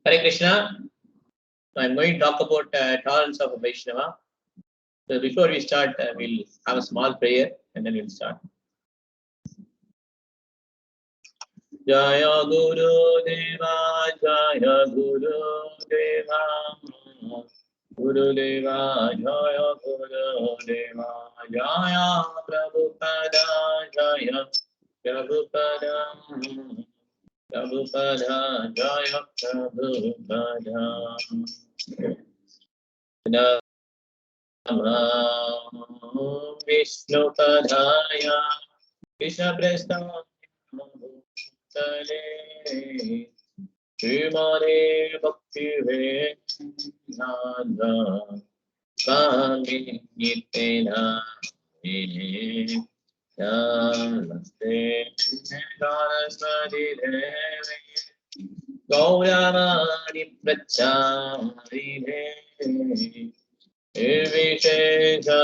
Hare Krishna. I'm going to talk about tolerance of a Vaishnava. So before we start, we'll have a small prayer and then we'll start. Jaya Guru Deva, Jaya Guru Deva, Guru Deva, Jaya Guru Deva, Jaya Prabhupada, Jaya Prabhupada, Prabhupada, Jaya Prabhupada. Namo Vishnu Padaya, Krishna Prasthaya, Srimane Bhakti Vedanta Swami Nitena Namaste Saraswati Devi Gauravani Pracharine Nirvishesha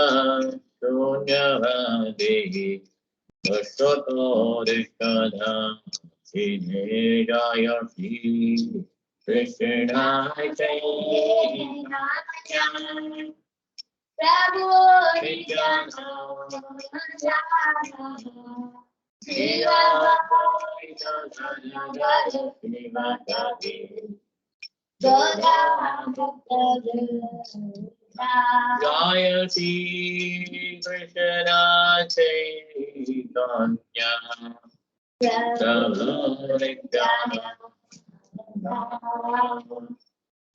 Shunyavadi Vashtotorikada Jaya Krishna Prabhu Jaya Shri Krishna Chaitanya Prabhu Nityananda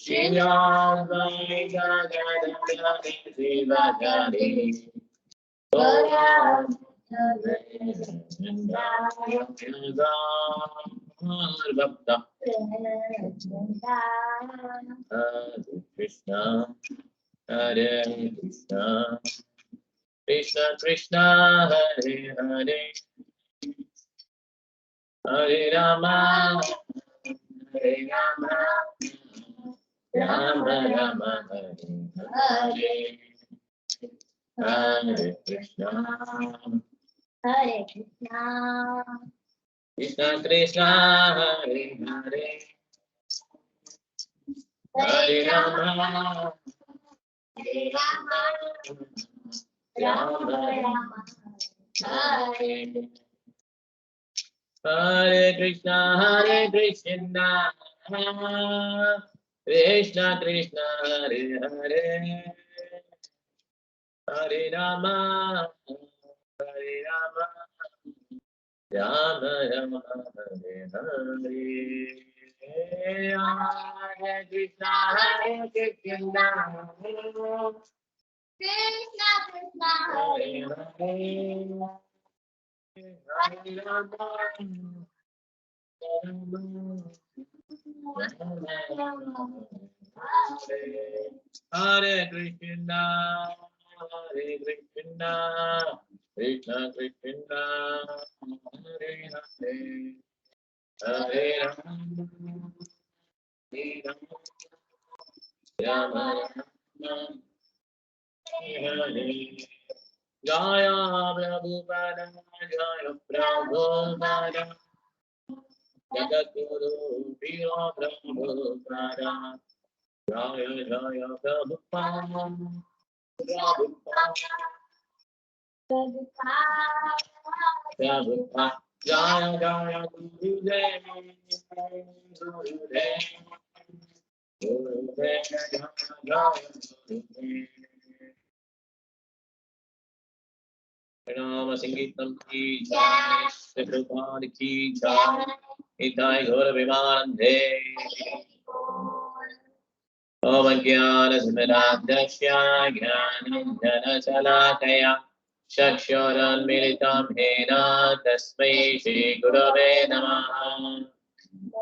Shri Advaita Gadadhara Srivadari Bhakta Hare Krishna Hare Krishna Krishna Krishna Hare Hare Hare Rama Hare Rama Rama Rama Hare Hare Hare Krishna Hare Krishna Krishna Krishna Hare Hare Hare Rama Hare Rama Rama Rama Hare Hare Krishna Krishna Krishna Hare Hare Hare Rama Hare Rama Rama Rama Hare Hare Hare Krishna Krishna Krishna Hare Hare Hare Rama Hare Krishna Krishna Krishna Hare Hare Hare Rama Rama Hare Jaya Prabhupada Jaya Prabhupada Jagadguru Vira Prabhupada Jaya Jaya Prabhupada Prabhupada Jaya Jaya Gurudev Gurudev Gurudev Jaya Gurudev Pranama Sangeetam ki jai, Shri Prabhupada ki jai, Nitai Gaura Vimanande. Om Jnana Smiradhyasya Jnananjana Salakaya Chakshuran Militam Hena Tasmai Shri Gurave Namaha.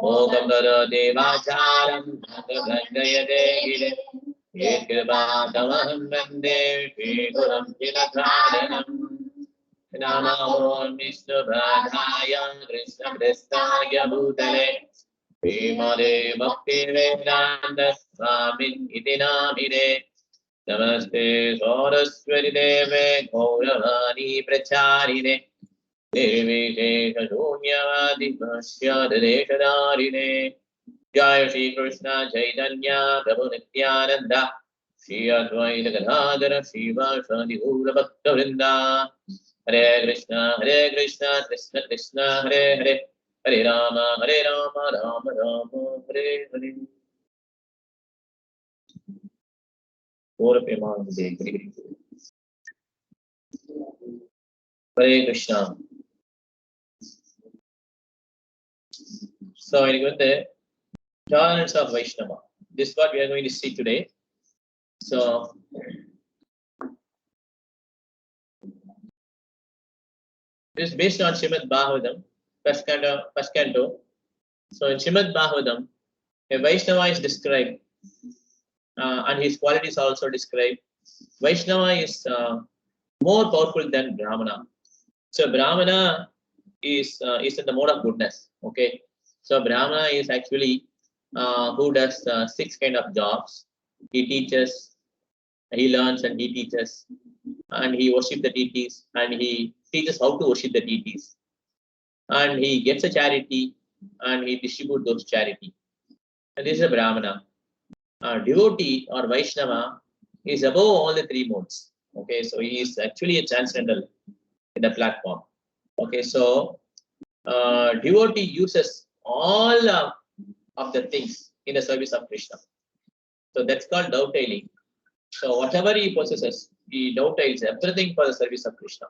Mokam Karoti Vacharam Bhagavadgayate Gire Yetkripatamaham Vande Shri Guram Jilatharanam. Namo Vishnu Padaya Krishna Prasthaya Bhutale Vimale Bhakti Vedanta Swamin Iti Namine Namaste Saraswati Deve Gauravani Pracharine Devite Karunyavadi Masya Deshadarine Jaya Shri Krishna Chaitanya Prabhu Nityananda Shri Advaita Gadadhara Shiva Shadi Gura Bhakta Vrinda Hare Krishna Krishna Krishna Hare Hare Hare Rama Rama Rama Hare Hare. Hare Krishna. So, the tolerance of Vaishnava. This is what we are going to see today. So, this is based on Srimad Bhagavatam, first canto. So, in Srimad Bhagavatam, a Vaishnava is described, and his qualities are also described. Vaishnava is more powerful than Brahmana. So, Brahmana is in the mode of goodness. Okay. So, Brahmana is actually who does 6 kind of jobs. He teaches, he learns and he teaches, and he worships the deities, and he teaches how to worship the deities, and he gets a charity and he distributes those charity. And this is a Brahmana. Devotee or Vaishnava is above all the 3 modes. Okay, so he is actually a transcendental in the platform. Okay, so devotee uses all of the things in the service of Krishna. So that's called dovetailing. So whatever he possesses, he dovetails everything for the service of Krishna.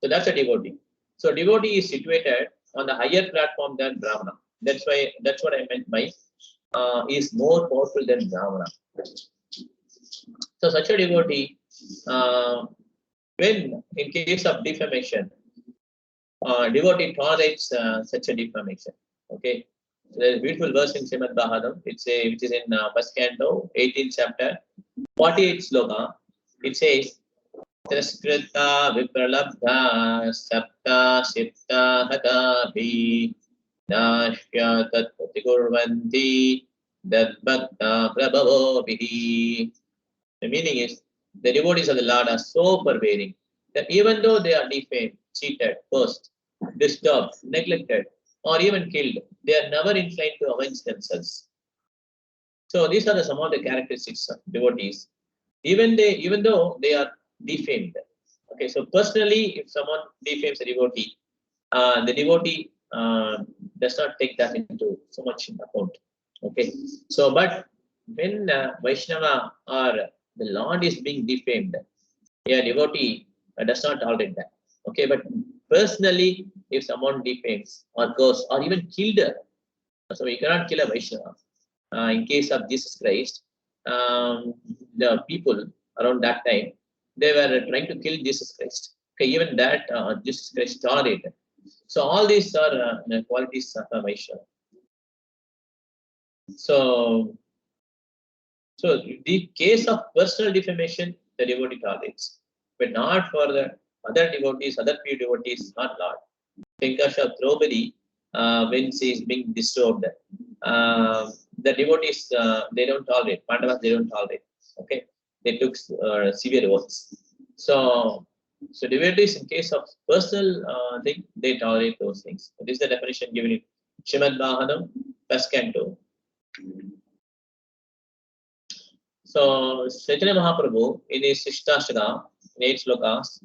So that's a devotee. So devotee is situated on the higher platform than Brahmana. That's what I meant by is more powerful than Brahmana. So such a devotee, when in case of defamation, devotee tolerates such a defamation. Okay. So there's a beautiful verse in Srimad Bhagavatam, which is in first canto, 18th chapter, 48th sloka. It says, Traskrita Vipralabdha Sapta Sipta Hatapi Nashya Tat Patikurvanti Dadbhakta Prabhavo Vihi. The meaning is, the devotees of the Lord are so forbearing that even though they are defamed, cheated, cursed, disturbed, neglected, or even killed, they are never inclined to avenge themselves. So these are some of the characteristics of devotees. Even though they are defamed. Okay, so personally, if someone defames a devotee, the devotee does not take that into so much account. Okay, so but when Vaishnava or the Lord is being defamed, a devotee does not tolerate that. Okay, but personally, if someone defames or goes or even killed her, so you cannot kill a Vaishnava. In case of Jesus Christ, the people around that time, they were trying to kill Jesus Christ. Okay, even that Jesus Christ tolerated. So all these are qualities of a Vaishnava. So the case of personal defamation, the devotee tolerates, but not for the other devotees, other pure devotees, not Lord. Think of Draupadi when she is being disturbed. The devotees, they don't tolerate. Pandavas, they don't tolerate. Okay, they took severe oaths. So devotees, in case of personal thing, they tolerate those things. So this is the definition given in Srimad Bhagavatam, first canto. So Chaitanya Mahaprabhu, in his Shishtashtakam, in 8 slokas,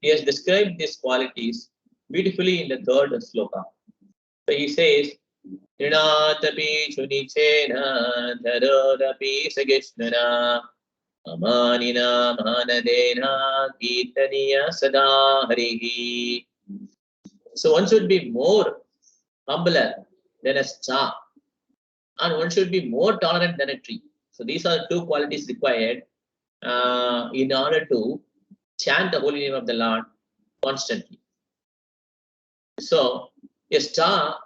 he has described these qualities beautifully in the 3rd sloka. So he says, Trinatapi Chunichena Dharodapi Sagishnana Amanina Manadena Kirtaniya Sada Harihi. So one should be more humbler than a star, and one should be more tolerant than a tree. So these are 2 qualities required in order to chant the holy name of the Lord constantly. So a star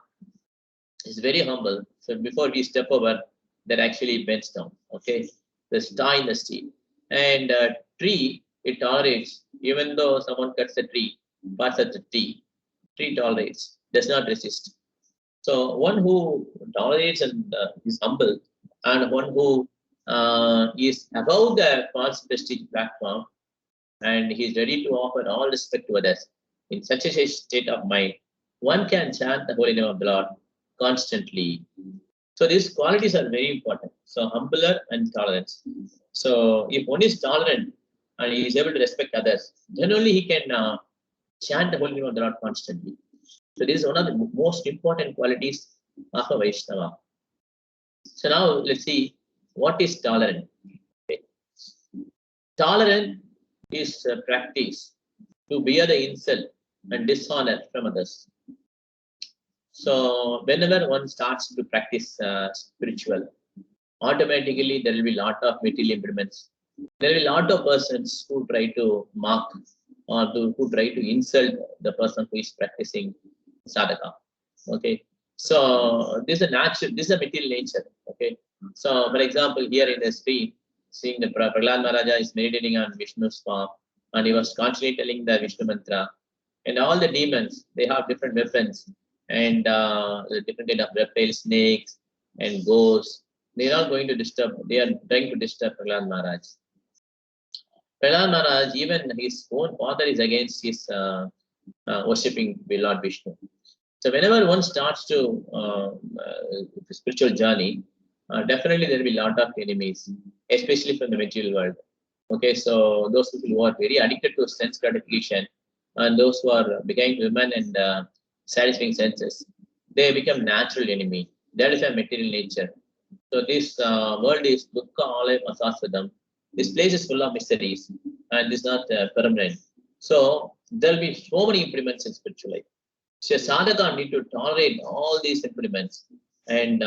is very humble. So before we step over, that actually bends down. Okay, the star in the sea, and tree, it tolerates. Even though someone cuts the tree, parts of the tree tolerates, does not resist. So one who tolerates and is humble, and one who is above the false prestige platform, and he is ready to offer all respect to others, in such a state of mind, one can chant the holy name of the Lord constantly. So these qualities are very important. So humbler and tolerance. So if one is tolerant and he is able to respect others, then only he can chant the holy name of the Lord constantly. So this is one of the most important qualities of a Vaishnava. So now let's see what is tolerant. Okay. Tolerant is a practice to bear the insult and dishonor from others. So whenever one starts to practice spiritual, automatically there will be a lot of material impediments. There will be a lot of persons who try to mock or who try to insult the person who is practicing sadhaka. Okay. So this is a natural, this is a material nature. Okay. So for example, here in the screen, seeing the Prahlad Maharaja is meditating on Vishnu's form, and he was constantly telling the Vishnu mantra. And all the demons, they have different weapons and different kind of reptiles, snakes, and ghosts. They are not going to disturb. They are trying to disturb Prahlad Maharaj. Prahlad Maharaj, even his own father is against his worshipping Lord Vishnu. So whenever one starts to spiritual journey, definitely there will be a lot of enemies, especially from the material world. Okay, so those people who are very addicted to sense gratification, and those who are becoming women and satisfying senses, they become natural enemy. That is a material nature. So this world is dukkha alaya asaswadam. This place is full of mysteries and is not permanent. So there will be so many impediments in spiritual life. So sadhaka need to tolerate all these impediments and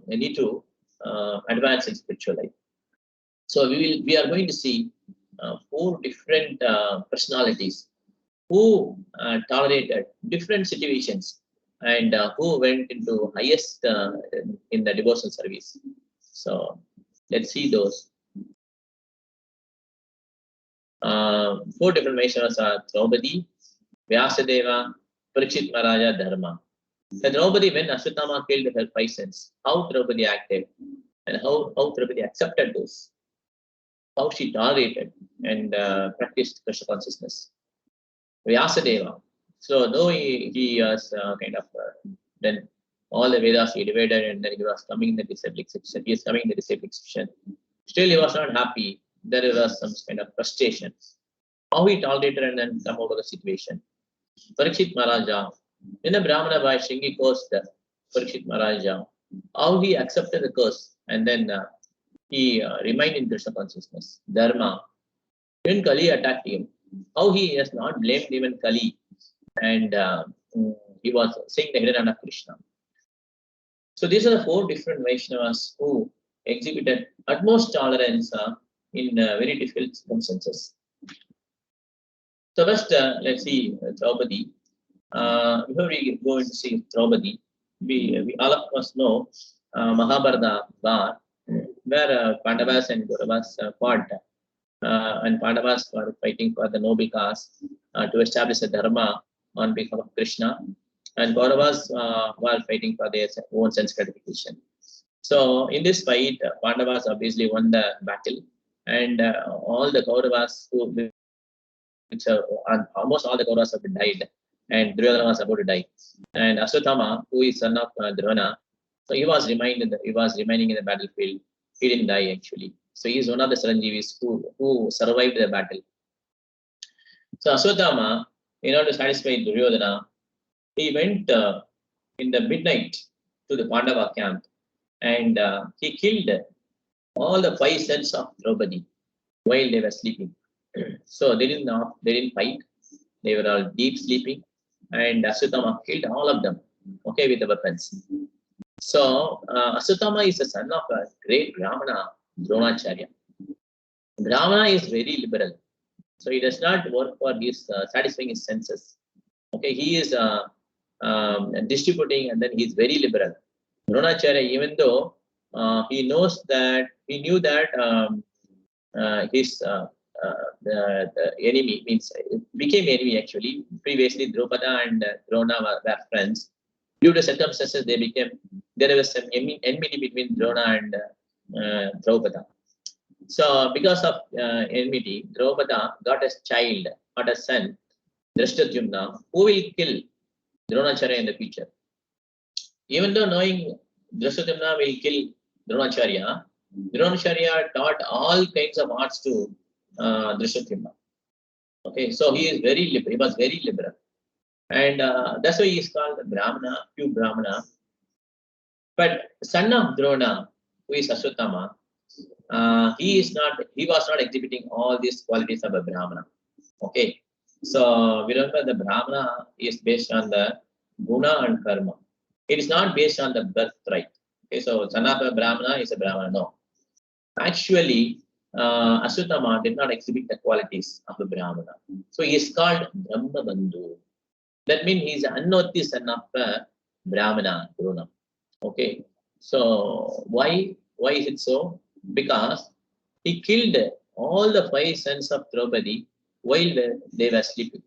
need to advance in spiritual life. So we are going to see 4 different personalities who tolerated different situations and who went into highest in the devotional service. So let's see those. 4 different Vaishnavas are Draupadi, Vyasadeva, Parikshit Maharaja, Dharma. So Draupadi, when Ashwatthama killed her 5 sons, how Draupadi acted and how Draupadi accepted those, how she tolerated and practiced Krishna consciousness. Vyasadeva, so though he was kind of then all the Vedas he divided and then he was coming in the disabling section. He is coming in the disabling section. Still he was not happy. There was some kind of frustration. How he tolerated and then come out of the situation. Parikshit Maharaja, in the Brahmana by Shingi cursed Parikshit Maharaja, how he accepted the curse and then he remained in Krishna consciousness. Dharma, when Kali attacked him, how he has not blamed even Kali and he was saying the hidden hand of Krishna. So these are the 4 different Vaishnavas who exhibited utmost tolerance in very difficult circumstances. So first, let's see Draupadi. Before we go into see Draupadi, we all of us know Mahabharata war, where Pandavas and Kauravas fought, and Pandavas were fighting for the noble cause to establish a dharma on behalf of Krishna, and Kauravas were fighting for their own sense gratification. So in this fight, Pandavas obviously won the battle, and all the Kauravas almost all the Kauravas have died, and Duryodhana was about to die. And Ashwatthama, who is son of Drona, so he was remaining in the battlefield. He didn't die actually. So he is one of the Saranjeevis who survived the battle. So Ashwatthama, in order to satisfy Duryodhana, he went in the midnight to the Pandava camp, and he killed all the 5 sons of Draupadi while they were sleeping. So they didn't fight. They were all deep sleeping, and Ashwatthama killed all of them, okay, with the weapons. So Ashwatthama is the son of a great Brahmana, Dronacharya. Brahmana is very liberal, so he does not work for his satisfying his senses. Okay, he is distributing, and then he is very liberal. Dronacharya, even though he knew that his the enemy means became enemy actually. Previously, Drupada and Drona were friends. Due to circumstances, there was some enmity between Drona and Drupada. So because of enmity, Drupada got a son Drishtadyumna, who will kill Dronacharya in the future. Even though knowing Drishtadyumna will kill Dronacharya, Dronacharya taught all kinds of arts to Drishtadyumna. Okay, so he was very liberal. And that's why he is called Brahmana, pure Brahmana. But son of Drona, who is Ashwatthama, he was not exhibiting all these qualities of a Brahmana. Okay, so we remember the Brahmana is based on the guna and karma. It is not based on the birthright. Okay, so son of a Brahmana is a Brahmana. No, actually, Ashwatthama did not exhibit the qualities of a Brahmana. So he is called Brahma Bandhu. That means he is an unnoti son of a Brahmana, Drona. Okay, so why is it so? Because he killed all the 5 sons of Draupadi while they were sleeping.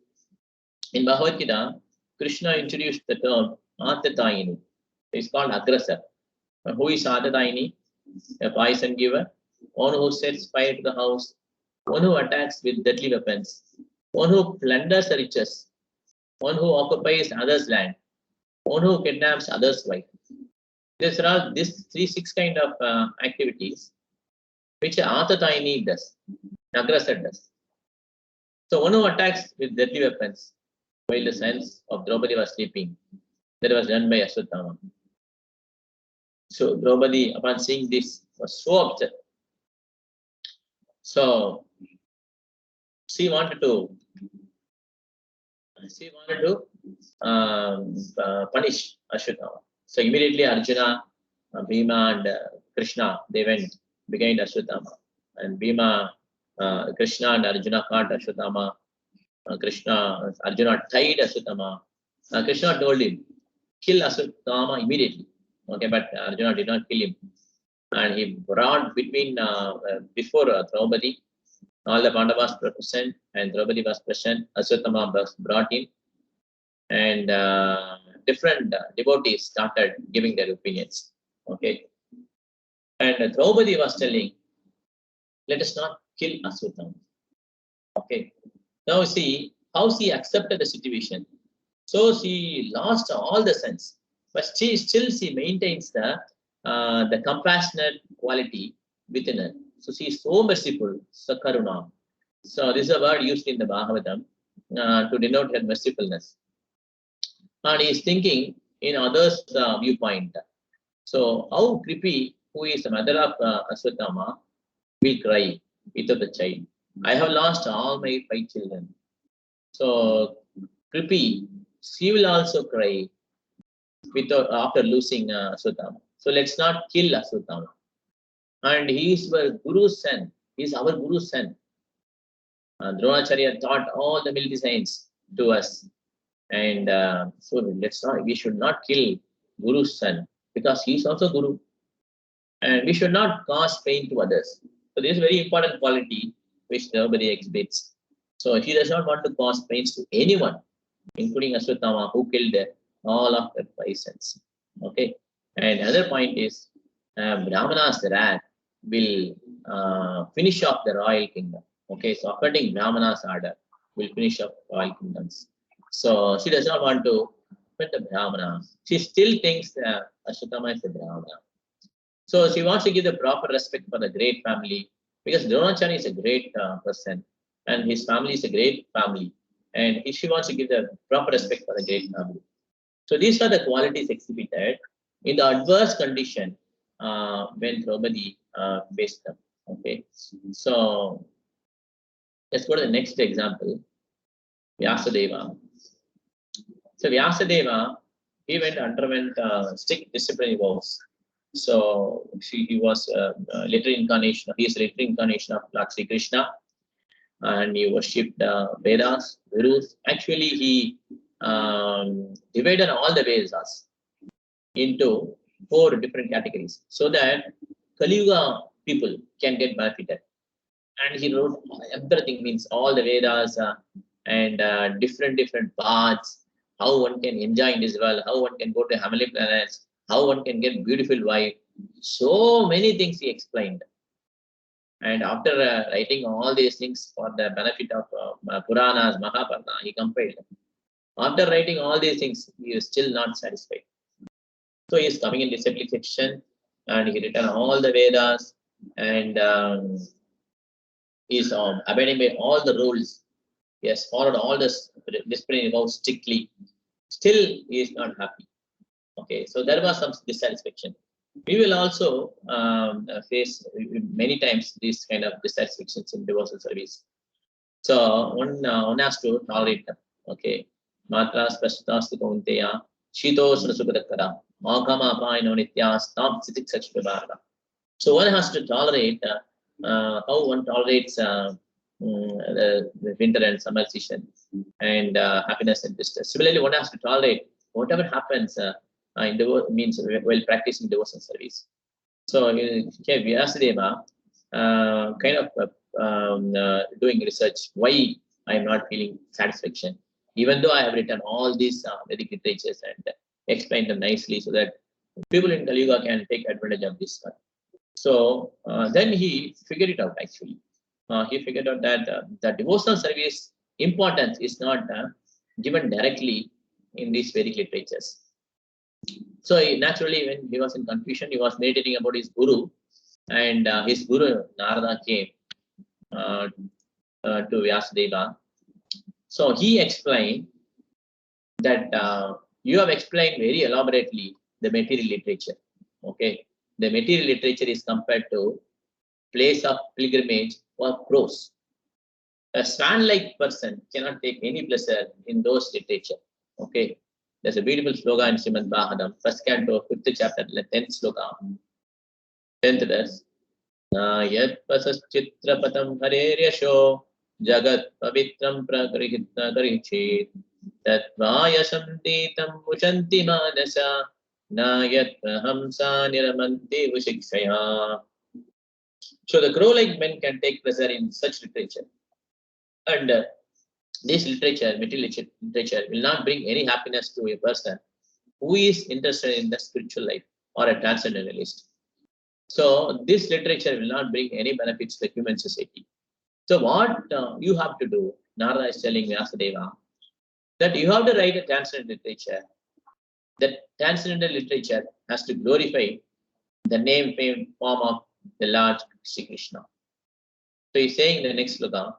In Bhagavad Gita, Krishna introduced the term Atatayini. It's called aggressor. Who is Atatayini? A poison giver, one who sets fire to the house, one who attacks with deadly weapons, one who plunders the riches, one who occupies others' land, one who kidnaps others' wife. These are all these 6 kind of activities which Atatayini does, aggressor does. So one who attacks with deadly weapons while the sons of Draupadi was sleeping, that was done by Ashwatthama. So Draupadi, upon seeing this, was so upset. So she wanted to punish Ashwatthama. So immediately Arjuna, Bhima and Krishna, they went behind Ashwatthama. And Bhima, Krishna and Arjuna caught Ashwatthama. Arjuna tied Ashwatthama. Krishna told him, kill Ashwatthama immediately. Okay, but Arjuna did not kill him. And he brought before Draupadi, all the Pandavas were present and Draupadi was present. Ashwatthama was brought in. And different devotees started giving their opinions. Okay. And Draupadi was telling, let us not kill Ashwatthama. Okay. Now see how she accepted the situation. So she lost all the sense, but she maintains the compassionate quality within her. So she is so merciful, Sakaruna. So this is a word used in the Bhagavatam to denote her mercifulness. And he is thinking in others' viewpoint. So how Kripi, who is the mother of Ashwatthama, will cry without a child. I have lost all my 5 children. So Kripi, she will also cry after losing Ashwatthama. So let's not kill Ashwatthama. And he is our Guru's son. He is our Guru's son. Dronacharya taught all the military science to us. And so we should not kill Guru's son because he is also Guru. And we should not cause pain to others. So this is a very important quality which nobody exhibits. So he does not want to cause pains to anyone, including Ashwatthama, who killed all of the 5 sons. Okay. And another point is Brahmana's wrath will finish off the royal kingdom. Okay. So according to Brahmana's order, will finish off royal kingdoms. So she does not want to put the Brahmana. She still thinks that Ashwatthama is a Brahmana. So she wants to give the proper respect for the great family because Dronacharya is a great person and his family is a great family. And she wants to give the proper respect for the great family. So these are the qualities exhibited in the adverse condition when Draupadi faced them. Okay. So let's go to the next example. Vyasadeva. So Vyasadeva, he underwent strict disciplinary vows. So he was literal incarnation. He is literal incarnation of Lord Sri Krishna, and he worshipped Vedas, Gurus. Actually, he divided all the Vedas into 4 different categories so that Kali Yuga people can get benefited. And he wrote everything, means all the Vedas and different paths, how one can enjoy in this world, how one can go to heavenly planets, how one can get beautiful wife. So many things he explained. And after writing all these things for the benefit of Puranas, Mahabharata, he compiled. After writing all these things, he is still not satisfied. So he is coming in discipline section, and he written all the Vedas, and he is abiding by all the rules. He has followed all the discipline vows strictly. Still, he is not happy. Okay, so there was some dissatisfaction. We will also face many times these kind of dissatisfactions in devotional service. So one has to tolerate them. Okay, Matra Spashtastu Kaunteya, Shitosna Sukadakara, Makama Paino Nitya, Stam Sitik Sakshvabhara. So one has to tolerate how one tolerates the winter and summer season and happiness and distress. Similarly, one has to tolerate whatever happens in means while practicing devotional service. So here Vyasadeva kind of doing research why I am not feeling satisfaction, even though I have written all these Vedic literatures and explained them nicely so that people in Kali Yuga can take advantage of this. So then he figured it out actually. He figured out that the devotional service importance is not given directly in these Vedic literatures. So naturally, when he was in confusion, he was meditating about his guru, and his guru Narada came to Vyasadeva. So he explained that you have explained very elaborately the material literature. Okay, the material literature is compared to place of pilgrimage or prose. A swan-like person cannot take any pleasure in those literature. Okay. There's a beautiful slogan in Srimad Bhagavatam, first canto, 5th chapter, 10th sloka. 10th verse. Yat pasaschitrapatam hareryasho jagat pavitram pragrihitnagarichit tatvayasam deetam ushanti manasa nayat hamsa niramanti vushikshaya. So the crow-like men can take pleasure in such literature. And this literature, material literature, will not bring any happiness to a person who is interested in the spiritual life or a transcendentalist. So this literature will not bring any benefits to the human society. So what you have to do, Narada is telling Vyasadeva, that you have to write a transcendental literature. That transcendental literature has to glorify the name, fame, form of the Lord Sri Krishna. So he's saying in the next sloka,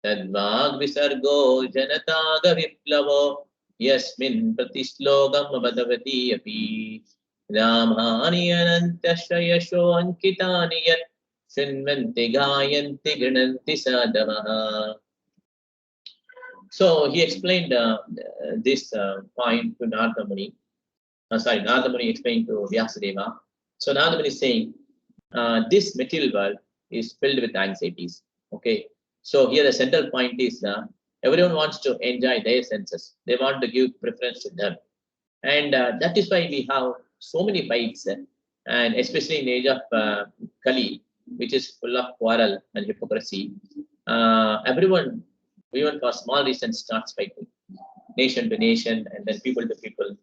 Tadvag visargo janataga viplavo yasmin pratislogam abadavati api ramani anantasya yasho ankitani yat shinvanti gayanti grinanti sadavaha. So he explained this point to Narada Muni. Narada Muni explained to Vyasadeva. So Narada Muni is saying this material world is filled with anxieties. Okay. So here the central point is everyone wants to enjoy their senses. They want to give preference to them. And that is why we have so many fights, and especially in the age of Kali, which is full of quarrel and hypocrisy. Everyone, even for small reasons, starts fighting. Nation to nation and then people to people.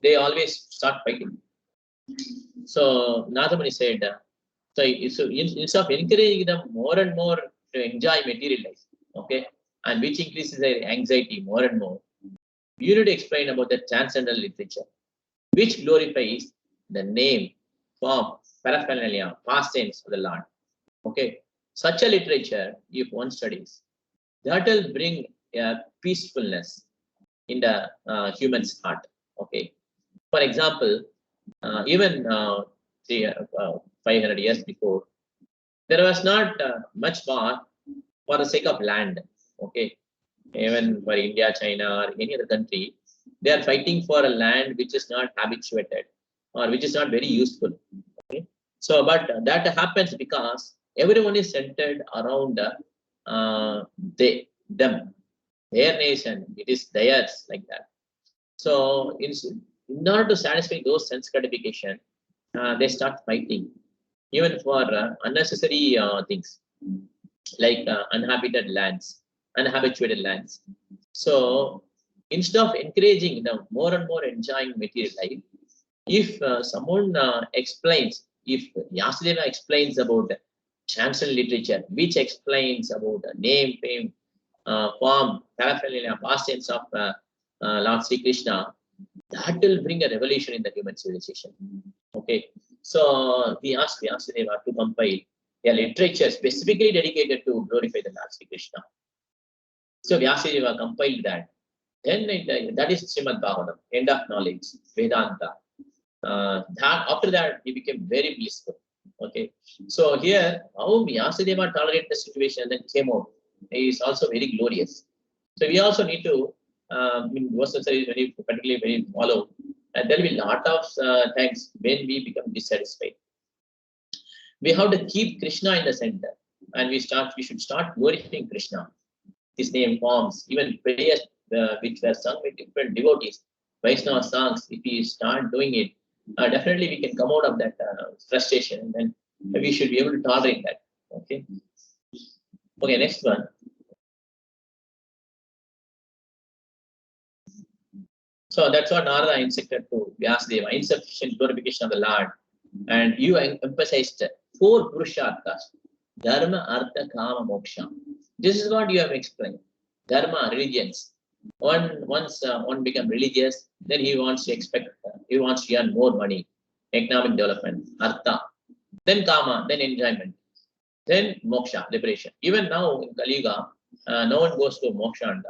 They always start fighting. So Narada Muni said, so instead of encouraging them more and more to enjoy material life, okay, and which increases their anxiety more and more, you need to explain about the transcendental literature, which glorifies the name, form, paraphernalia, past tense of the Lord. Okay, such a literature, if one studies, that will bring peacefulness in the human's heart. Okay, for example, even 500 years before, there was not much war for the sake of land. Okay, even for India, China, or any other country, they are fighting for a land which is not habituated or which is not very useful. Okay, so but that happens because everyone is centered around them, their nation. It is theirs, like that. So in order to satisfy those sense gratification, they start fighting, even for unnecessary things like uninhabited lands, unhabituated lands. So instead of encouraging them more and more enjoying material life, if someone explains, if Vyasadeva explains about chanson literature, which explains about the name, fame, form, paraphernalia, past tense of Lord Sri Krishna, that will bring a revolution in the human civilization. Okay, so we asked Vyasadeva to compile a literature specifically dedicated to glorify the Lord Sri Krishna. So Vyasadeva compiled that. Then that is Srimad Bhagavatam, end of knowledge, Vedanta. After that, he became very blissful. Okay, so here, how Vyasadeva tolerated the situation and then came out is also very glorious. So we also need to, most of the is very particularly very follow, and there will be a lot of times when we become dissatisfied. We have to keep Krishna in the center, and we should start glorifying Krishna. His name, forms, even prayers which were sung with different devotees, Vaishnava songs. If we start doing it, definitely we can come out of that frustration, and we should be able to tolerate that. Okay. Okay. Next one. So that's what Narada instructed to Vyasadeva, insufficient glorification of the Lord. And you emphasized 4 Purusharthas: Dharma, Artha, Kama, Moksha. This is what you have explained. Dharma, religions. Once one become religious, then he wants to earn more money, economic development, Artha. Then Kama, then enjoyment. Then Moksha, liberation. Even now in Kali Yuga, no one goes to Moksha and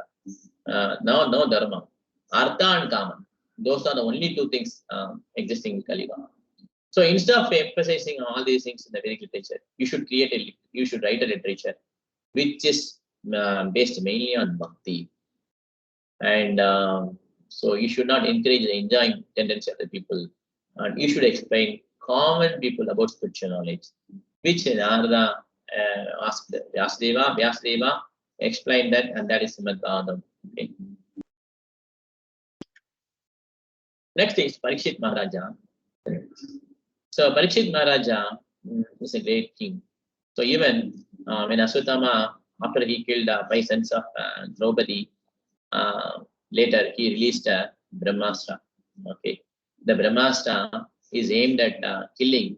no Dharma. Artha and Kama. Those are the only 2 things existing in Kali Yuga. So instead of emphasizing all these things in the Vedic literature, you should write a literature which is based mainly on bhakti. And so you should not encourage the enjoying tendency of the people. And you should explain common people about spiritual knowledge, which Narada asked Vyasadeva. Vyasadeva explained that, and that is Srimad Bhagavatam. Okay. Next is Parikshit Maharaja. So Parikshit Maharaja is a great king. So even when Aswatthama, after he killed 5 sons of Draupadi, later he released Brahmastra. Okay, the Brahmastra is aimed at killing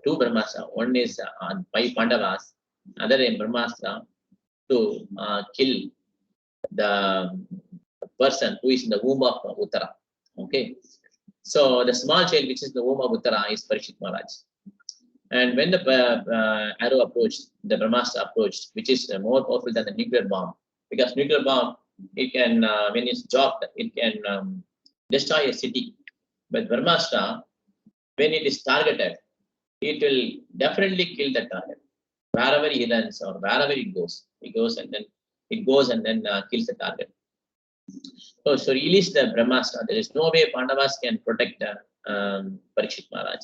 2 Brahmastra. One is on 5 Pandavas, other in Brahmastra to kill the person who is in the womb of Uttara. Okay, so the small child which is the womb of Uttara is Parikshit Maharaj. And when the arrow approached, the Brahmastra approached, which is more powerful than the nuclear bomb, because nuclear bomb, it can, when it's dropped, it can destroy a city. But Brahmastra, when it is targeted, it will definitely kill the target. Wherever he runs or wherever it goes and then kills the target. So release the Brahmastra. There is no way Pandavas can protect Parikshit Maharaj.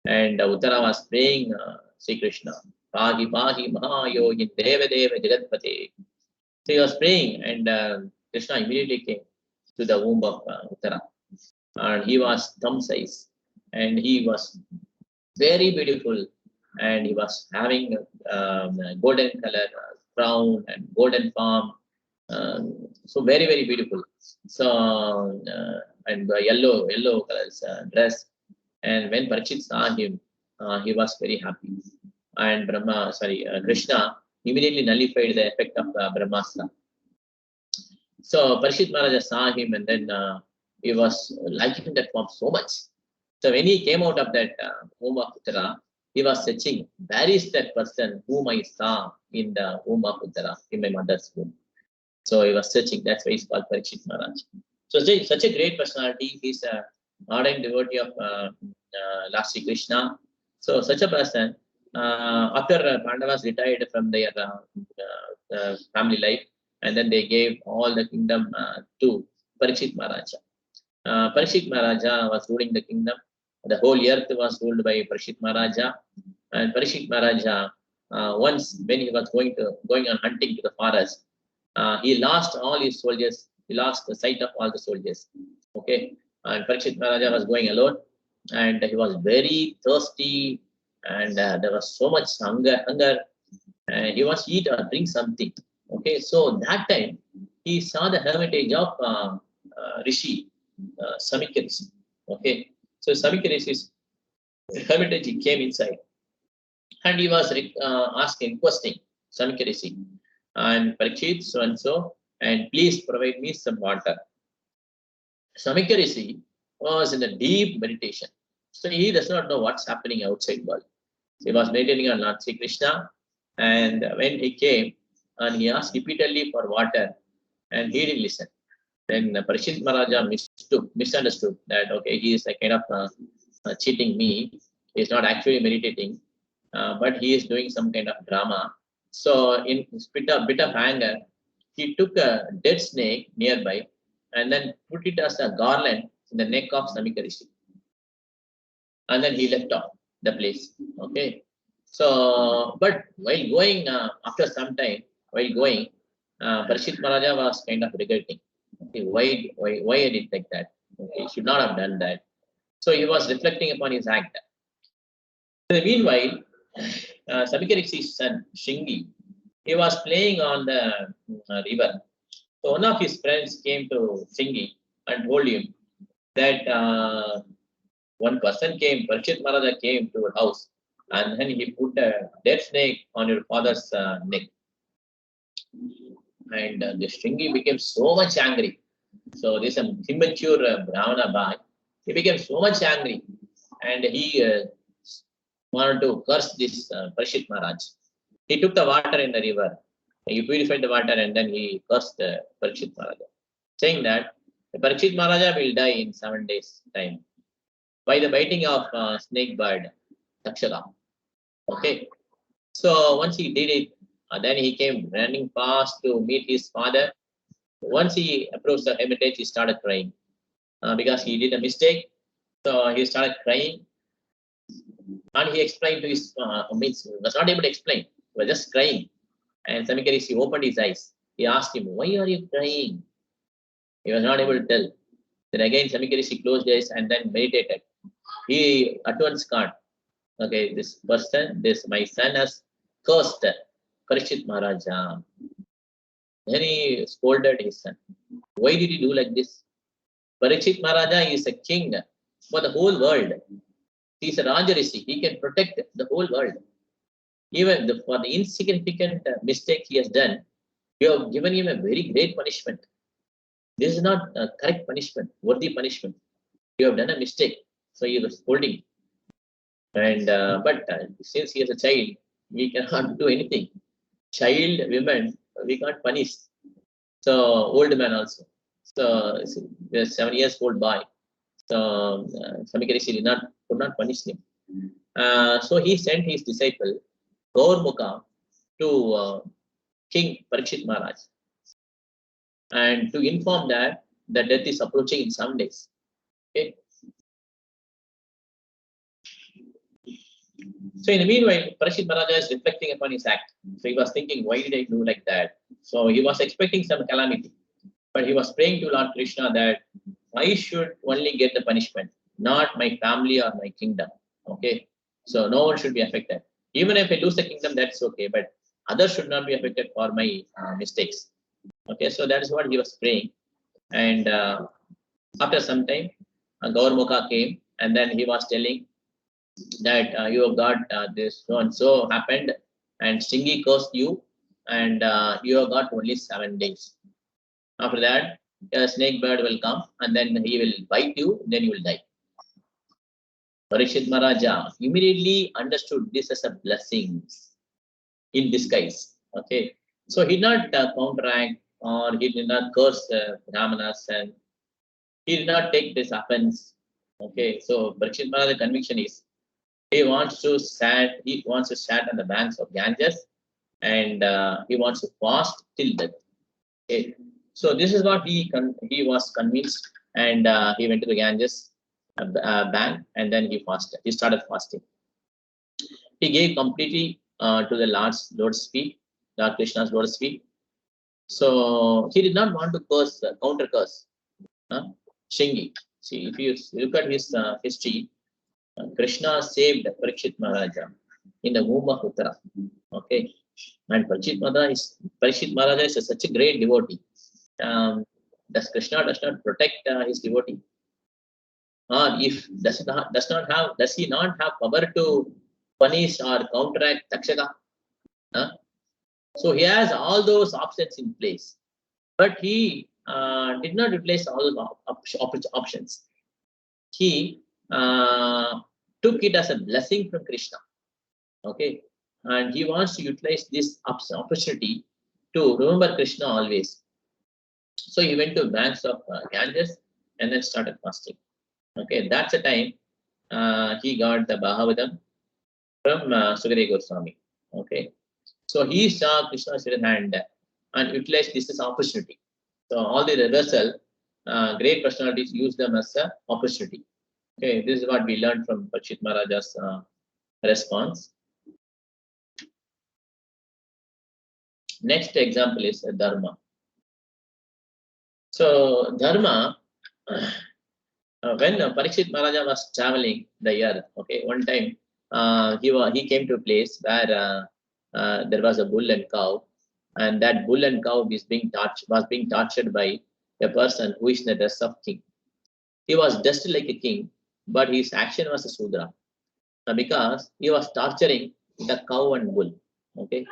And Uttara was praying Sri Krishna, Pahi Pahi Mahayogin Deva Deva Jagatpate. So he was praying, and Krishna immediately came to the womb of Uttara. And he was thumb size, and he was very beautiful, and he was having golden color crown and golden palm. So very, very beautiful. So and yellow colors dress. And when Parikshit saw him, he was very happy. And Krishna immediately nullified the effect of Brahmastra. So Parikshit Maharaja saw him, and then he was liking that form so much. So when he came out of that womb of Uttara, he was searching, where is that person whom I saw in the womb of Uttara, in my mother's womb? So he was searching. That's why he's called Parikshit Maharaj. So such a great personality. He's a ardent devotee of Lord Sri Krishna. So such a person, after Pandavas retired from their family life, and then they gave all the kingdom to Parikshit Maharaja. Parikshit Maharaja was ruling the kingdom. The whole earth was ruled by Parikshit Maharaja. And Parikshit Maharaja, once when he was going on hunting to the forest, he lost all his soldiers. He lost the sight of all the soldiers. Okay, and Parikshit Maharaja was going alone, and he was very thirsty, and there was so much hunger, and he wants to eat or drink something. Okay, so that time he saw the hermitage of Rishi, Samikya Rishi. Okay, so Samikya Rishi's hermitage, he came inside, And he was requesting Samika Rishi, and Parikshit so and so, and please provide me some water. Samika Rishi was in a deep meditation, so he does not know what's happening outside world. He was meditating on Lord Sri Krishna, and when he came and he asked repeatedly for water, and he didn't listen. Then Parikshit Maharaja misunderstood that, okay, he is a kind of cheating me. He is not actually meditating, but he is doing some kind of drama. So in bit of anger, he took a dead snake nearby and then put it as a garland in the neck of Samika Rishi. And then he left off the place. Okay. So, but while going, after some time, while going, Parikshit Maharaja was kind of regretting. Okay, why I did like that? Okay, he should not have done that. So he was reflecting upon his act. So meanwhile, Samika Rishi's son, Shingi, he was playing on the river. So one of his friends came to Shingi and told him that one person came, Parikshit Maharaja came to your house, and then he put a dead snake on your father's neck. And the Shingi became so much angry. So this immature Brahmana boy, he became so much angry, and he wanted to curse this Parikshit Maharaj. He took the water in the river, he purified the water, and then he cursed Parikshit Maharaja, saying that Parikshit Maharaja will die in 7 days' time by the biting of snake bird, Takshaka. Okay. So once he did it, then he came running fast to meet his father. Once he approached the hermitage, he started crying because he did a mistake. So he started crying, and he explained to his means was not able to explain. He was just crying. And Samika Rishi opened his eyes. He asked him, "Why are you crying?" He was not able to tell. Then again, Samika Rishi closed his eyes and then meditated. He at once got, okay, this person, my son has cursed Parikshit Maharaja. Then he scolded his son. Why did he do like this? Parikshit Maharaja is a king for the whole world. He is a Rajarishi. He can protect the whole world. Even for the insignificant mistake he has done, you have given him a very great punishment. This is not a correct punishment, worthy punishment. You have done a mistake. So he was scolding. And but since he is a child, we cannot do anything. Child, women, we can't punish. So old man also. So a 7 years old boy. So Samika Rishi could not punish him. So he sent his disciple Gaurmukha to King Parikshit Maharaj and to inform that the death is approaching in some days. Okay. So in the meanwhile, Parikshit Maharaja is reflecting upon his act. So he was thinking, why did I do like that? So he was expecting some calamity. But he was praying to Lord Krishna that I should only get the punishment, not my family or my kingdom. Okay. So no one should be affected. Even if I lose the kingdom, that's okay. But others should not be affected for my mistakes. Okay. So that is what he was praying. And after some time, Gaurmukha came and then he was telling that you have got this so and so happened and Shingi cursed you and you have got only 7 days. After that, a snake bird will come and then he will bite you, then you will die. Parikshit Maharaja immediately understood this as a blessing in disguise. Okay, so he did not counteract or he did not curse Brahmanas and he did not take this offense. Okay, so Parikshit Maharaja's conviction is he wants to sat on the banks of Ganges and he wants to fast till death. Okay. So this is what he was convinced, and he went to the Ganges bank, and then he fasted. He started fasting. He gave completely to the Lord's feet, Lord Krishna's Lord's feet. So he did not want to counter curse Shingi. See, if you look at his history, Krishna saved Parikshit Maharaja in the womb of Uttara. Okay, and Parikshit Maharaja is such a great devotee. Does Krishna does not protect his devotee? Or if does he not have power to punish or counteract Takshaka. So he has all those options in place, but he did not replace all those options. He took it as a blessing from Krishna. Okay, and he wants to utilize this opportunity to remember Krishna always. So he went to banks of Ganges and then started fasting. Okay, that's the time he got the Bhagavatam from Sukadeva Goswami. Okay, so he saw Krishna's hand and utilized this as opportunity. So all the reversal, great personalities use them as an opportunity. Okay, this is what we learned from Parikshit Maharaja's response. Next example is Dharma. So Dharma, when Parikshit Maharaja was traveling the earth, okay, one time he came to a place where there was a bull and cow, and that bull and cow was being tortured by a person who is in the dress of king. He was dressed like a king, but his action was a Sudra, because he was torturing the cow and bull. Okay,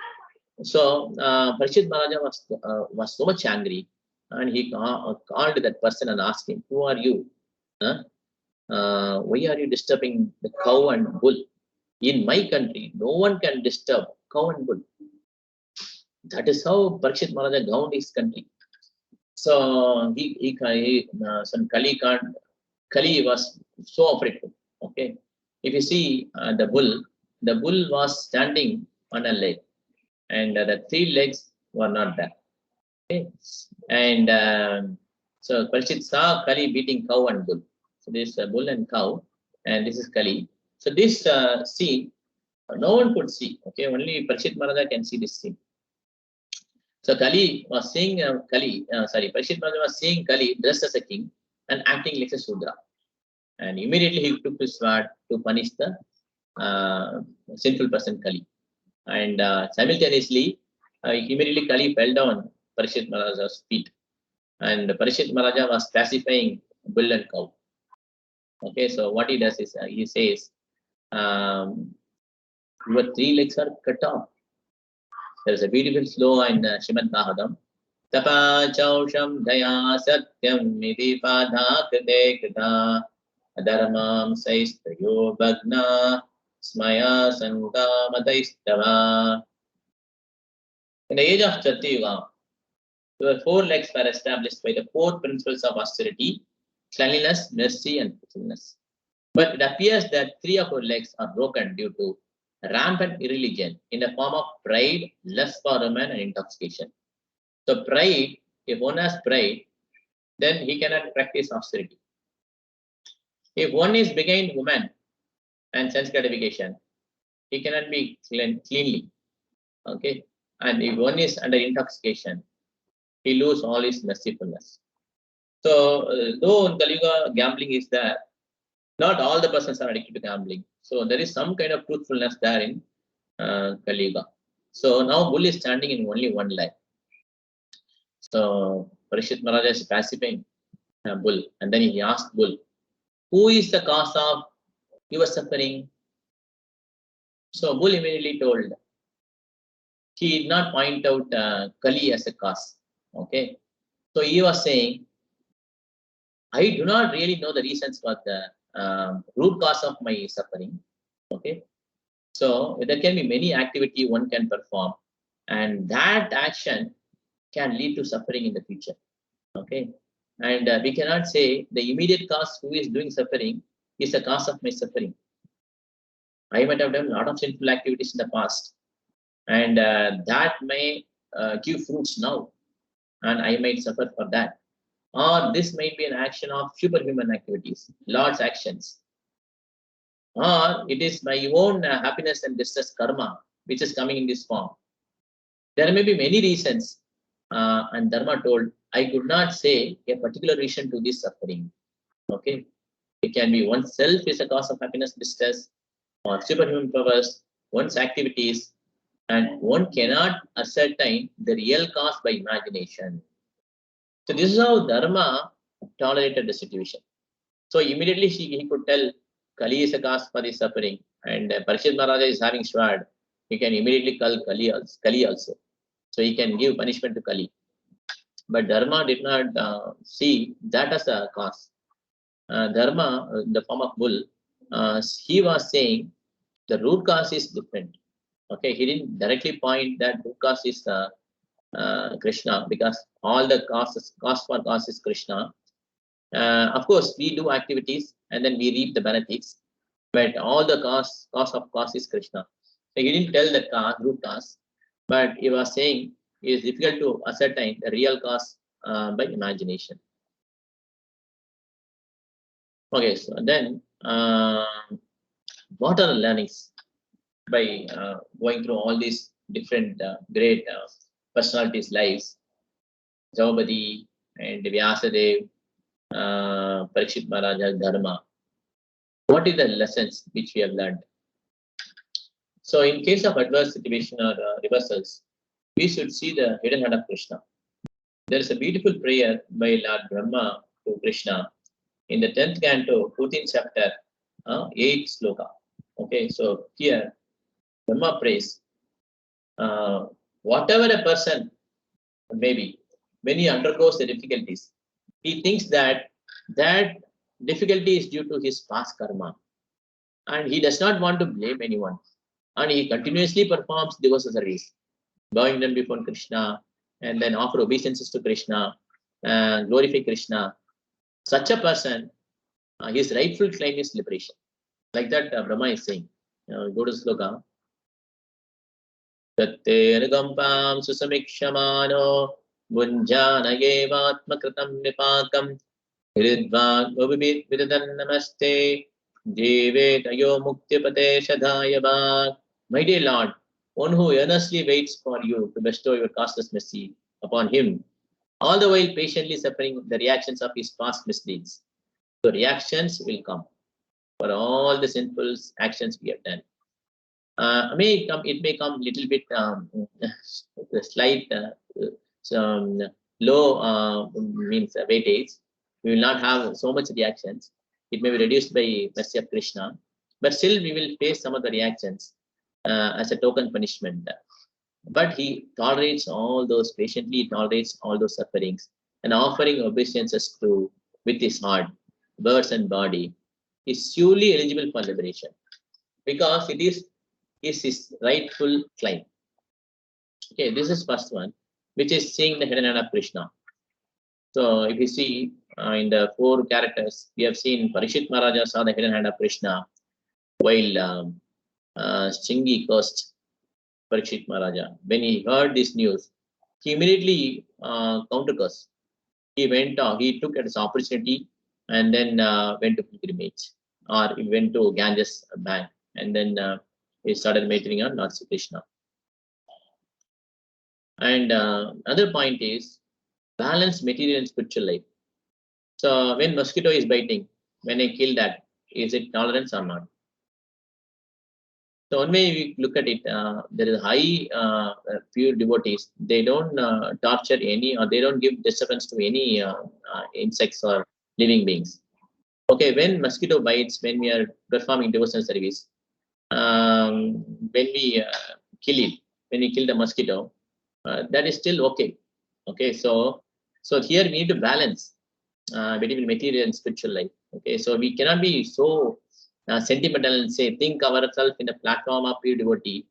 so Parikshit Maharaja was so much angry, and he called that person and asked him, "Who are you? Why are you disturbing the cow and bull? In my country, no one can disturb cow and bull." That is how Parikshit Maharaja governed his country. So some Kali was so afraid. Okay, if you see the bull was standing on a leg, and the 3 legs were not there. Okay, and so Parikshit saw Kali beating cow and bull. So this is bull and cow, and this is Kali. So this scene, no one could see. Okay, only Parikshit Maharaja can see this scene. So Kali was seeing Parikshit Maharaja was seeing Kali dressed as a king and acting like a Sudra. And immediately he took his sword to punish the sinful person Kali. And simultaneously, immediately Kali fell down Parikshit Maharaja's feet. And Parikshit Maharaja was classifying bull and cow. Okay, so what he does is he says, your 3 legs are cut off. There is a beautiful slow in Srimad Bhagavatam. Tapa chausham daya satyam midi padha krite krita adharmam saistayo bhagna smaya sankamataistava. In the age of Chatyuga, there were 4 legs were established by the 4 principles of austerity, cleanliness, mercy, and faithfulness. But it appears that 3 of our legs are broken due to rampant irreligion in the form of pride, lust for women, and intoxication. So pride, if one has pride, then he cannot practice austerity. If one is behind woman and sense gratification, he cannot be cleanly. Okay, and if one is under intoxication, he loses all his mercifulness. So though in Kali Yuga gambling is there, not all the persons are addicted to gambling. So there is some kind of truthfulness there in Kali Yuga. So now bull is standing in only one leg. So Parikshit Maharaja is pacifying bull, and then he asked bull, "Who is the cause of your suffering?" So bull immediately told. He did not point out Kali as a cause. Okay, so he was saying, "I do not really know the reasons for the root cause of my suffering." Okay, so there can be many activity one can perform, and that action can lead to suffering in the future. Okay, and we cannot say the immediate cause who is doing suffering is the cause of my suffering. I might have done a lot of sinful activities in the past, and that may give fruits now, and I might suffer for that. Or this might be an action of superhuman activities, Lord's actions. Or it is my own happiness and distress karma which is coming in this form. There may be many reasons, and Dharma told, I could not say a particular reason to this suffering. Okay, it can be oneself is a cause of happiness, distress, or superhuman powers, one's activities, and one cannot ascertain the real cause by imagination. So this is how Dharma tolerated the situation. So immediately he could tell Kali is a cause for the suffering, and Parikshit Maharaja is having sword, he can immediately call Kali also. So he can give punishment to Kali. But Dharma did not see that as a cause. Dharma, the form of bull, he was saying the root cause is different. Okay, he didn't directly point that root cause is Krishna, because all the cause for cause is Krishna. Of course, we do activities and then we reap the benefits, but all the cause of cause is Krishna. So he didn't tell the root cause, but he was saying it is difficult to ascertain the real cause by imagination. Okay, so then what are the learnings by going through all these different great personalities' lives, Draupadi and Vyasadev, Parikshit Maharaja, Dharma? What is the lessons which we have learned? So, in case of adverse situation or reversals, we should see the hidden hand of Krishna. There is a beautiful prayer by Lord Brahma to Krishna in the 10th canto, 14th chapter, 8th sloka. Okay, so here Brahma prays, whatever a person maybe, when he undergoes the difficulties, he thinks that that difficulty is due to his past karma, and he does not want to blame anyone, and he continuously performs devotional service, bowing down before Krishna, and then offer obeisances to Krishna, glorify Krishna. Such a person, his rightful claim is liberation. Like that, Brahma is saying. Go to sloka. Tatte anugampam susamikshmano bunjanayevatmakritam nipakam hiridvag vabibit vidadan namaste jivet ayo muktipate shadayabhat. My dear Lord, one who earnestly waits for you to bestow your costless mercy upon him, all the while patiently suffering the reactions of his past misdeeds. So reactions will come for all the sinful actions we have done. It may come little bit slight low means weightage. We will not have so much reactions. It may be reduced by mercy of Krishna, but still we will face some of the reactions as a token punishment. But he tolerates all those patiently, tolerates all those sufferings, and offering obeisances to with his heart, words and body, is surely eligible for liberation, because it is his rightful claim. Okay, this is first one, which is seeing the hidden hand of Krishna. So if you see in the 4 characters, we have seen Parikshit Maharaja saw the hidden hand of Krishna while Shingi cursed Parikshit Maharaja. When he heard this news, he immediately counter-cursed. He took it as opportunity and then went to pilgrimage, or he went to Ganges bank, and then he started meditating on Lord Krishna. And another point is balance material and spiritual life. So when mosquito is biting, when I kill that, is it tolerance or not? So one way we look at it, there is high pure devotees. They don't torture any, or they don't give disturbance to any insects or living beings. Okay, when mosquito bites, when we are performing devotional service, when we kill it, when we kill the mosquito, that is still okay. Okay, so here we need to balance between material and spiritual life. Okay, so we cannot be so sentimental and say, think ourselves in the platform of pure devotee,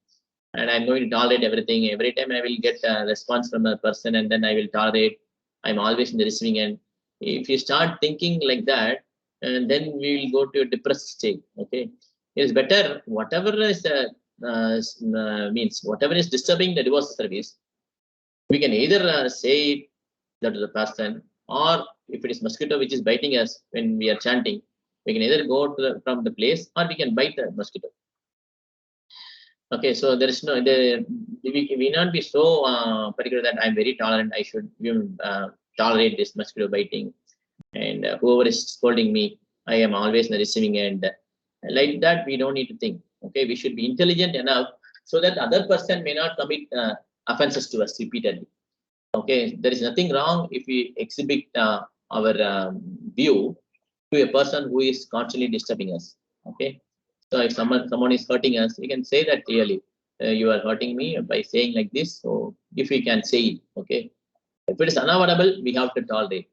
and I'm going to tolerate everything. Every time I will get a response from a person, and then I will tolerate. I'm always in the receiving end. If you start thinking like that, and then we will go to a depressed state. Okay, it is better whatever is whatever is disturbing the devotional service, we can either say that to the person, or if it is mosquito which is biting us when we are chanting, we can either go to from the place, or we can bite the mosquito. Okay, so there is no, we not be so particular that I'm very tolerant. I should tolerate this mosquito biting, and whoever is scolding me, I am always in the receiving end. Like that, we don't need to think. Okay, we should be intelligent enough so that other person may not commit offenses to us repeatedly. Okay, there is nothing wrong if we exhibit our view to a person who is constantly disturbing us. Okay, So if someone is hurting us, we can say that clearly. You are hurting me by saying like this. So if we can say it, okay. If it is unavoidable, we have to tolerate.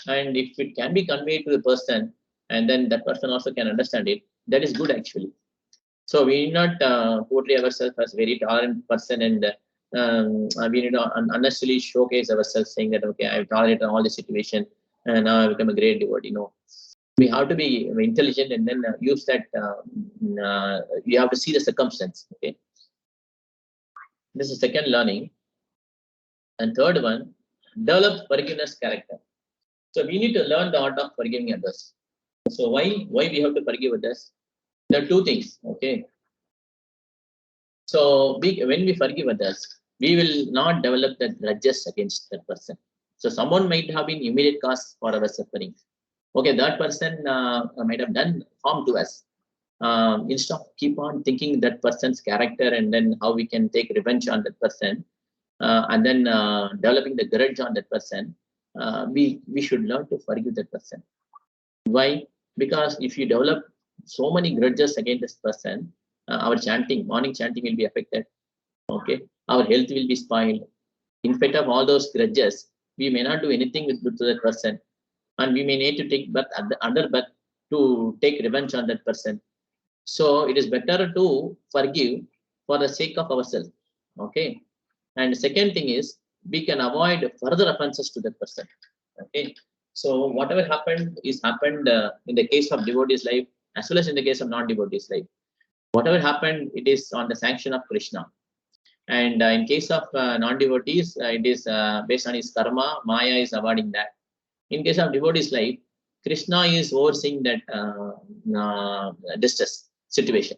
And if it can be conveyed to the person, and then that person also can understand it, that is good actually. So we need not portray ourselves as very tolerant person, and we need not unnecessarily showcase ourselves saying that, okay, I've tolerated all the situation and now I become a great devotee. No, we have to be intelligent and then use that. You have to see the circumstance. Okay, this is second learning. And third one, develop forgiveness character. So we need to learn the art of forgiving others. So why we have to forgive others? There are two things. Okay. So when we forgive others, we will not develop the grudges against that person. So someone might have been immediate cause for our suffering. Okay, that person might have done harm to us. Instead of keep on thinking that person's character and then how we can take revenge on that person, and then developing the grudge on that person, we should learn to forgive that person. Why? Because if you develop so many grudges against this person, our morning chanting will be affected. Okay, our health will be spoiled. In spite of all those grudges, we may not do anything to that person, and we may need to take birth under birth to take revenge on that person. So it is better to forgive for the sake of ourselves. Okay. And second thing is, we can avoid further offenses to that person. Okay. So whatever happened is happened in the case of devotee's life as well as in the case of non-devotee's life. Whatever happened, it is on the sanction of Krishna. And in case of non-devotees, it is based on his karma. Maya is awarding that. In case of devotee's life, Krishna is overseeing that distress situation.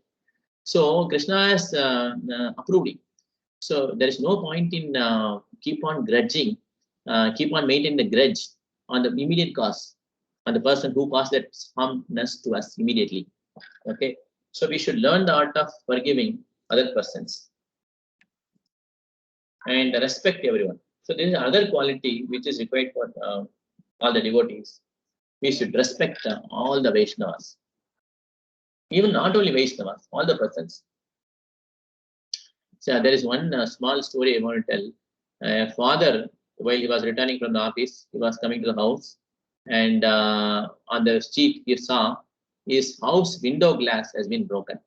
So Krishna has approved it. So there is no point in keep on grudging, keep on maintaining the grudge on the immediate cause, on the person who caused that harmness to us immediately. Okay. So we should learn the art of forgiving other persons and respect everyone. So this is another quality which is required for all the devotees. We should respect all the Vaishnavas. Even not only Vaishnavas, all the persons. So there is one small story I want to tell. A father, while he was returning from the office, he was coming to the house, and on the street he saw his house window glass has been broken.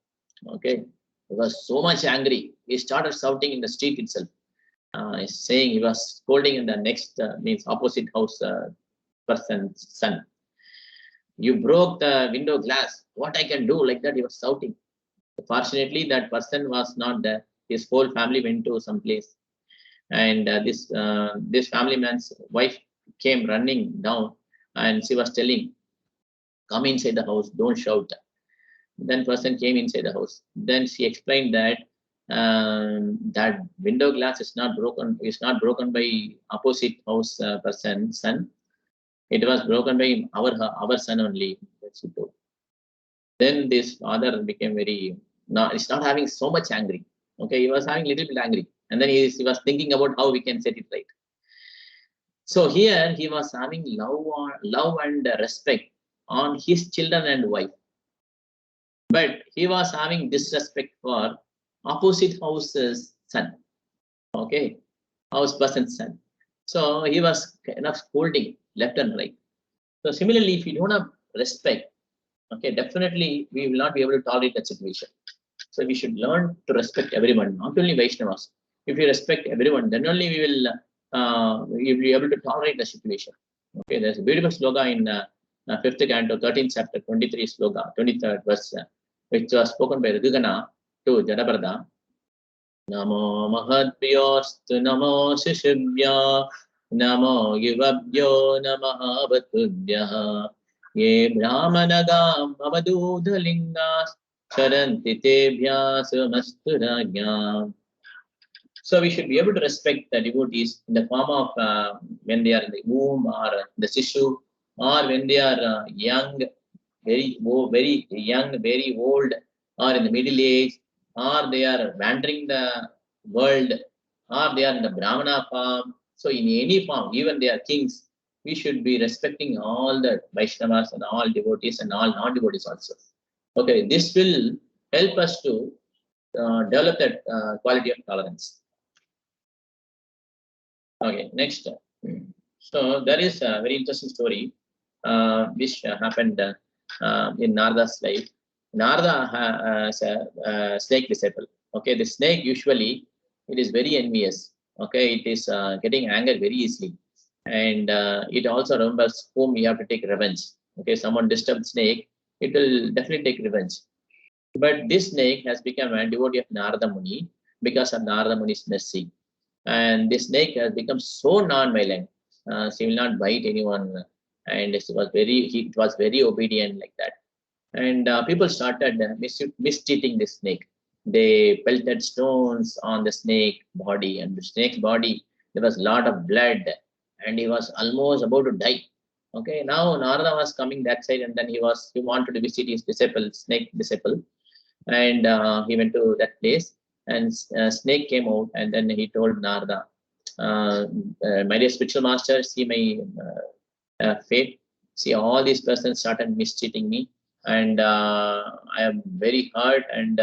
Okay, he was so much angry. He started shouting in the street itself. He's saying he was scolding in the next means opposite house person's son. You broke the window glass. What I can do? Like that, he was shouting. Fortunately, that person was not there. His whole family went to some place, and this family man's wife came running down, and she was telling, "Come inside the house. Don't shout." Then person came inside the house. Then she explained that that window glass is not broken. It's not broken by opposite house person's son. It was broken by our son only. That's it. Then this father became very, he's not having so much angry. Okay, he was having a little bit angry. And then he was thinking about how we can set it right. So here he was having love and respect on his children and wife. But he was having disrespect for opposite house's son. Okay, house person's son. So he was kind of scolding left and right. So similarly, if you don't have respect, okay, definitely we will not be able to tolerate that situation. So we should learn to respect everyone, not only Vaishnavas. If we respect everyone, then only we will be able to tolerate the situation. Okay, there's a beautiful sloga in 5th canto, 13th chapter, 23 sloga, 23rd verse, which was spoken by Rigana to Jadabrada. Namo Mahadpriyostu Namo Shishibhya Namo Yuvabhyo Namaha Vatubhya Ye Brahmanagam Avadudhalingas Charanti Tebhya Sumasturajnam. So we should be able to respect the devotees in the form of when they are in the womb or the sishu, or when they are young, very young, very old, or in the middle age, or they are wandering the world, or they are in the Brahmana form. So in any form, even they are kings, we should be respecting all the Vaishnavas and all devotees and all non-devotees also. Okay, this will help us to develop that quality of tolerance. Okay, next. So there is a very interesting story which happened in Narada's life. Narada has a snake disciple. Okay, the snake usually it is very envious. Okay, it is getting angered very easily, and it also remembers whom you have to take revenge. Okay, someone disturbed snake, it will definitely take revenge. But this snake has become a devotee of Narada Muni because of Narada Muni's mercy. And this snake has become so non-violent. She will not bite anyone, and it was very obedient like that. And people started mistreating this snake. They pelted stones on the snake body, and the snake's body there was a lot of blood, and he was almost about to die. Okay, now Narada was coming that side, and then he wanted to visit his disciple, snake disciple, and he went to that place, and snake came out, and then he told Narada, my dear spiritual master, see my fate. See, all these persons started mistreating me, and I am very hurt, and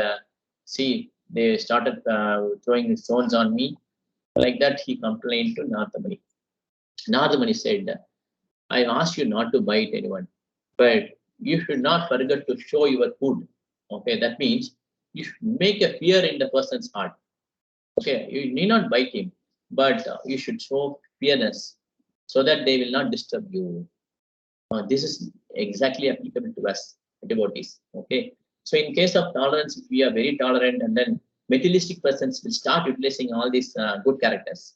see, they started throwing stones on me. Like that, he complained to Narada Muni. Narada Muni said, I asked you not to bite anyone, but you should not forget to show your food. Okay, that means you should make a fear in the person's heart. Okay, you need not bite him, but you should show fearness so that they will not disturb you. This is exactly applicable to us devotees. Okay, so in case of tolerance, if we are very tolerant, and then materialistic persons will start utilizing all these good characters,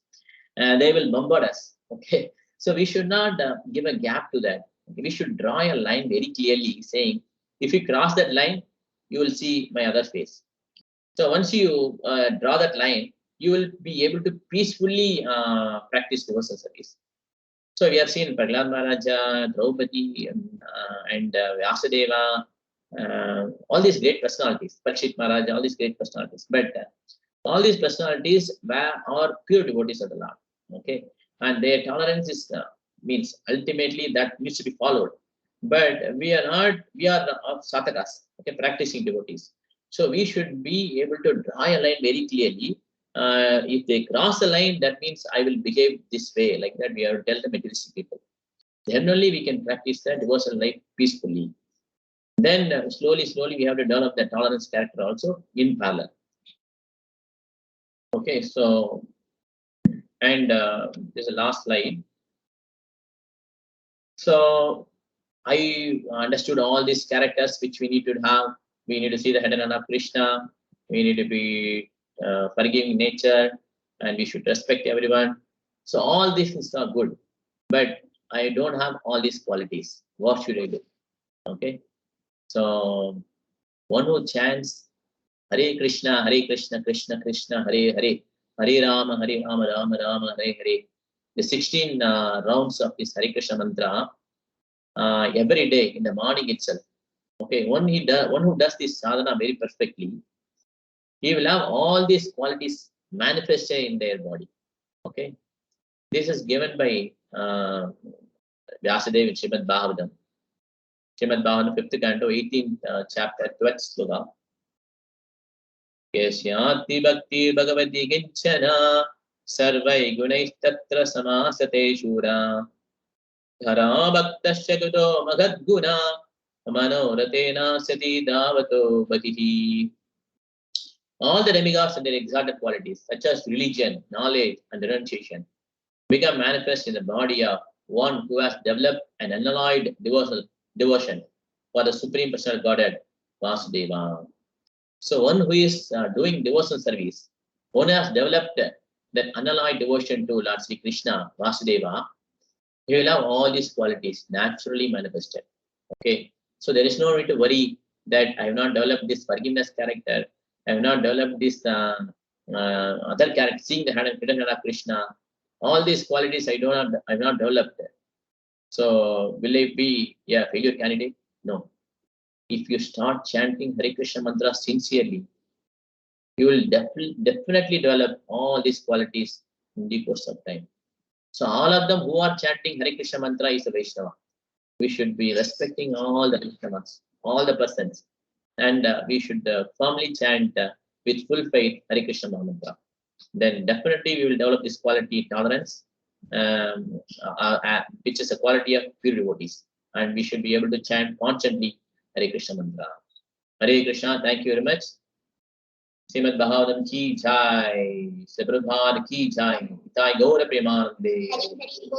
and they will bombard us. Okay, so we should not give a gap to that. We should draw a line very clearly, saying, if you cross that line, you will see my other face. So once you draw that line, you will be able to peacefully practice devotional service. So we have seen Prahlad Maharaja, Draupadi, and Vyasadeva, all these great personalities, Parikshit Maharaja, all these great personalities. But all these personalities are pure devotees of the Lord. Okay, and their tolerance is means ultimately that needs to be followed. But we are not, we are of Satakas, okay, practicing devotees. So we should be able to draw a line very clearly. If they cross the line, that means I will behave this way, like that. We have to tell the materialistic people. Then only we can practice the devotional life peacefully. Then slowly, we have to develop the tolerance character also in parallel. Okay, so, and there's a last slide. So I understood all these characters which we need to have. We need to see the hidden of Krishna. We need to be forgiving nature, and we should respect everyone. So all these things are good, but I don't have all these qualities. What should I do? Okay, so one who chants Hare Krishna, Krishna Krishna, Hare Hare, Hare Rama, Rama Rama, Hare Hare. The 16 rounds of this Hare Krishna mantra every day in the morning itself. Okay, one who does this sadhana very perfectly, he will have all these qualities manifested in their body. Okay, this is given by Vyasadeva in Srimad Bhagavatam. Srimad Bhagavatam 5th canto, 18th chapter, 12th sloka. Kesyati bhakti bhagavati ginchana sarvai gunaistatra samasate shura dhara bhaktasya guto magadguna manoratena sati davato bhakihi. All the demigods and their exalted qualities, such as religion, knowledge, and renunciation, become manifest in the body of one who has developed an unalloyed devotion for the Supreme Personal Godhead, Vasudeva. So one who is doing devotional service, one has developed that unalloyed devotion to Lord Sri Krishna, Vasudeva, he will have all these qualities naturally manifested. Okay, so there is no need to worry that I have not developed this forgiveness character, I have not developed this other character, seeing the hidden heart of Krishna. All these qualities I have not developed. So will it be a failure candidate? No. If you start chanting Hare Krishna mantra sincerely, you will definitely develop all these qualities in the course of time. So all of them who are chanting Hare Krishna mantra is a Vaishnava. We should be respecting all the Vaishnavas, all the persons. and we should firmly chant with full faith Hare Krishna Mahamantra. Then definitely we will develop this quality tolerance, which is a quality of pure devotees, and we should be able to chant constantly Hare Krishna Mantra. Hare Krishna, thank you very much. Srimad Bhagavatam ki jai, Saprabhat ki jai, Itai Gaura Premanande. Hare Krishna.